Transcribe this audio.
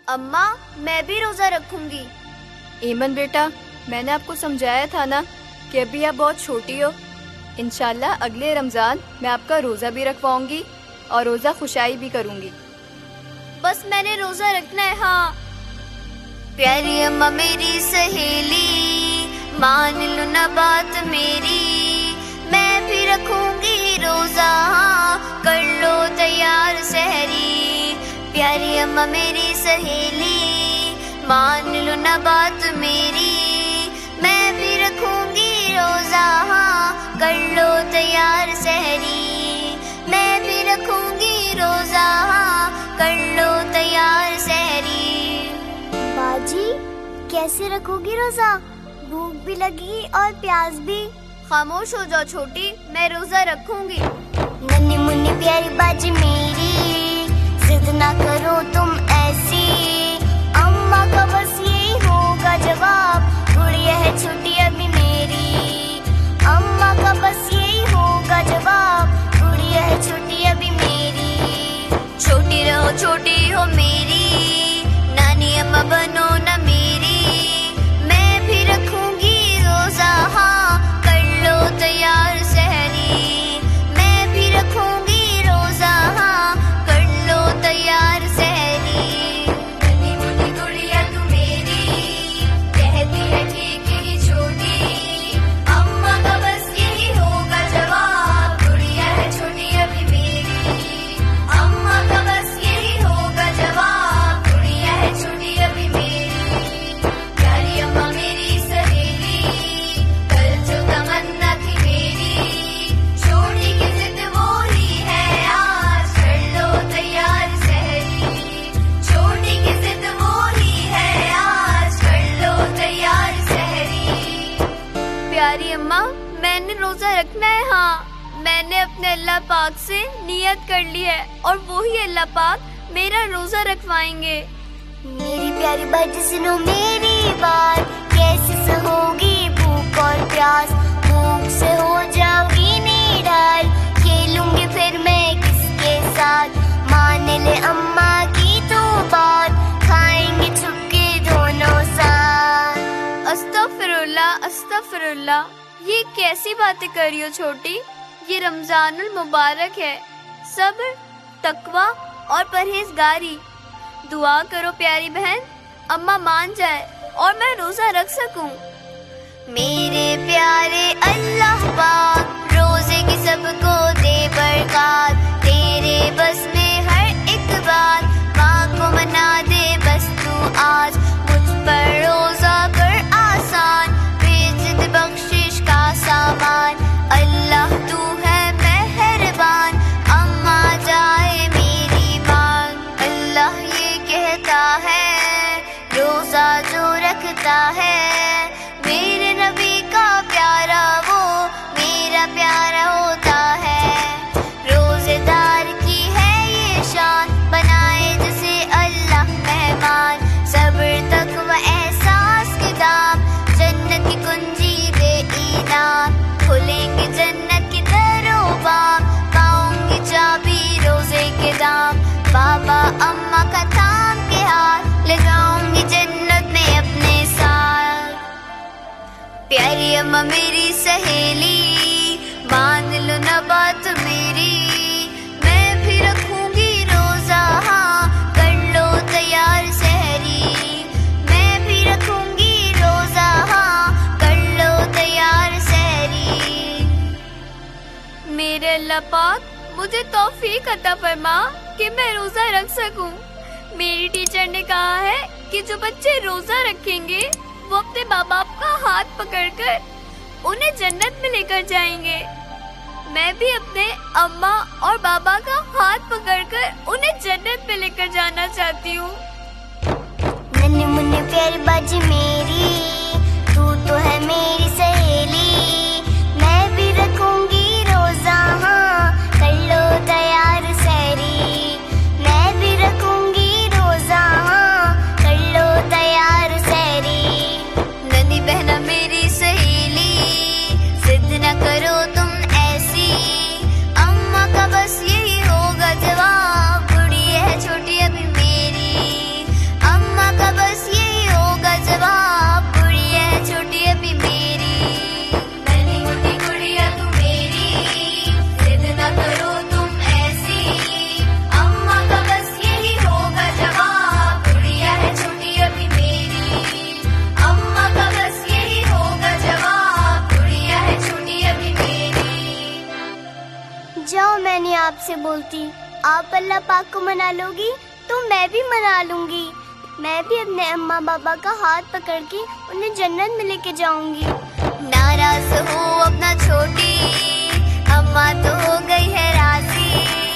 अम्मा, मैं भी रोजा रखूंगी। ईमन बेटा, मैंने आपको समझाया था ना कि अभी आप बहुत छोटी हो। इंशाल्लाह अगले रमजान मैं आपका रोजा भी रखवाऊंगी और रोजा खुशाई भी करूंगी। बस मैंने रोजा रखना है। हाँ। प्यारी अम्मा मेरी सहेली, मान लो ना बात मेरी, मैं भी रखूंगी रोजा, हाँ कर लो तैयार सहरी। प्यारी अम्मा मेरी सहेली, मान लो ना बात मेरी, मैं भी रखूंगी रोजा, हाँ कर लो तैयार सहरी। मैं भी रखूंगी रोजा, हाँ कर लो तैयार सहरी। बाजी, कैसे रखोगी रोजा? भूख भी लगी और प्यास भी। खामोश हो जाओ छोटी, मैं रोजा रखूंगी। नन्ही मुन्नी प्यारी बाजी मेरी, जिद ना करो तुम ऐसी, अम्मा का बस यही होगा जवाब, गुड़िया है छोटी अभी मेरी। अम्मा का बस यही होगा जवाब, गुड़िया है छोटी अभी मेरी। छोटी रहो छोटी हो मेरी, नानी अम्मा बनो ना मेरी, मैं भी रखूंगी रोजा, हाँ कर लो तैयार सहरी। मैं भी रखूंगी रोजा, हाँ कर लो तैयार सहरी। नन्ही मुन्नी गुड़िया तू मेरी, कहती है ठीक ही छोटी, अम्मा का बस यही होगा जवाब, गुड़िया है छोटी अभी मेरी। अम्मा का बस यही होगा जवाब, गुड़िया है छोटी अभी मेरी। प्यारी अम्मा मेरी सहेली, कल जो तमन्ना थी मेरी, छोटी की जिद वो ही है आज, कर लो तैयार सहरी। छोटी की जिद वो ही है आज, कर लो तैयार सहरी। प्यारी अम्मा, मैंने रोजा रखना है। हाँ, मैंने अपने अल्लाह पाक से नियत कर ली है और वो ही अल्लाह पाक मेरा रोजा रखवाएंगे। मेरी प्यारी बाजी सुनो मेरी बात, कैसे सहोगी भूख और प्यास, भूख से हो जाऊंगी निढाल, खेलूंगी फिर मैं किसके साथ, मान ले अम्मा की तो बात, खाएंगे छुपके दोनों साथ। अस्तगफिरुल्लाह अस्तगफिरुल्लाह, ये कैसी बातें कर रही हो छोटी? ये रमजानुल मुबारक है। सब्र, तकवा और परहेजगारी। दुआ करो प्यारी बहन, अम्मा मान जाए और मैं रोजा रख सकूं। मेरे प्यारे अल्लाह पाक, रोजे की सबको दे बरकत, तेरे बस में हर एक बात, माँ को मना दे बस तू आज, मुझ पर रोजा कर आसान, भेज दे बख्शिश का सामान, अल्लाह तू है मेहरबान, अम्मा जाए मेरी मांग। अल्लाह ये कहता है, रोजा जो रखता है, मेरे नबी का प्यारा वो मेरा प्यारा होता है। रोजेदार की है ये शान, बनाए जिसे अल्लाह मेहमान, सब्र तकवा एहसास के दाम, जन्नत की कुंजी दे इनाम, खुलेंगे जन्नत की दरोबार, पाऊंगी चाबी रोजे के दाम, बाबा अम्मा का थाम के हाथ, ले जाऊंगी जन्नत में अपने साथ। प्यारी अम्मा मेरी सहेली, मान लो ना बात मेरी, मैं भी रखूंगी रोजा, हाँ कर लो तैयार सहरी। मैं भी रखूंगी रोजा, हाँ कर लो तैयार सहरी। मेरे अल्लाह पाक मुझे तौफीक अता फरमा कि मैं रोजा रख सकूं। मेरी टीचर ने कहा है कि जो बच्चे रोजा रखेंगे वो अपने माँ बाप का हाथ पकड़कर उन्हें जन्नत में लेकर जाएंगे। मैं भी अपने अम्मा और बाबा का हाथ पकड़कर उन्हें जन्नत में लेकर जाना चाहती हूँ। नन्ही मुन्नी प्यारी बाजी मेरी, तू तो है मेरी सहेली, मैं भी रखूंगी रोजा, हाँ कर लो तैयार सहरी। मैं भी रखूंगी रोजा, हाँ कर लो तैयार सहरी। नन्ही बहना मेरी सहेली, जिद न करो तुम ऐसी, अम्मा का बस यही होगा जवाब, गुड़िया है छोटी अभी मेरी। ऐसे बोलती। आप अल्लाह पाक को मना लोगी तो मैं भी मना लूंगी। मैं भी अपने अम्मा बाबा का हाथ पकड़ के उन्हें जन्नत में लेके जाऊंगी। नाराज हो अपना छोटी, अम्मा तो हो गई है राजी।